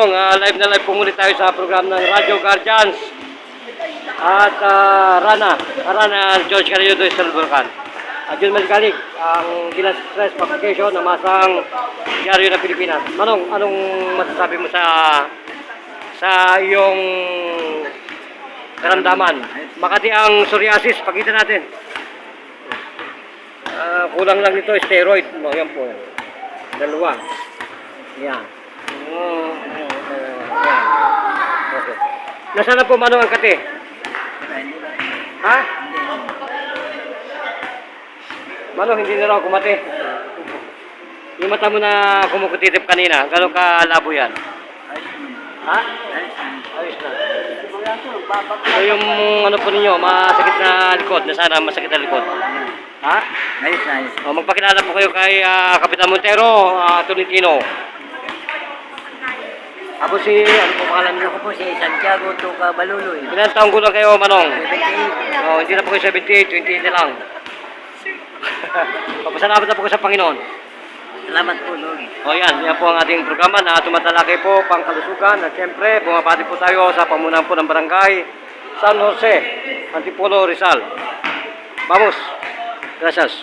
Manong, live na live po muli tayo sa program ng Radio Guardians at Rana George Carriodo Eastern Vulcan. Jun Malgalig, ang Gilas Stress Publication ng masang diaryo ng Pilipinas. Manong, anong masasabi mo sa iyong karamdaman? Makati ang psoriasis, pakita natin. Kulang lang nito, steroid. No, yan po. Dalawa. Yan. Yan. Okay. Nasaan na po Manong ang kate? Ha? Manong, hindi na raw kumate. Yung mata mo na kumukutitip kanina, gano'ng kalabo yan? Ha? Ayos na. So yung ano po ninyo, masakit na likod, nasaan masakit na likod? Ha? Ayos na, ayos. O, magpakilala po kayo kay Kapitan Montero, Tolentino. Ako si, ano po pangalan niyo? Ako po si Santiago Tuca Baluloy. Ilan taong gulang kayo, Manong? 78. O, hindi na po kayo 78, 28 na lang. Papasalamat na po kayo sa Panginoon. Salamat po, Lord. O yan po ang ating programa na tumatalakay po pang kalusugan. At siyempre, bumabati po tayo sa pamunan po ng barangay San Jose, Antipolo, Rizal. Vamos. Gracias.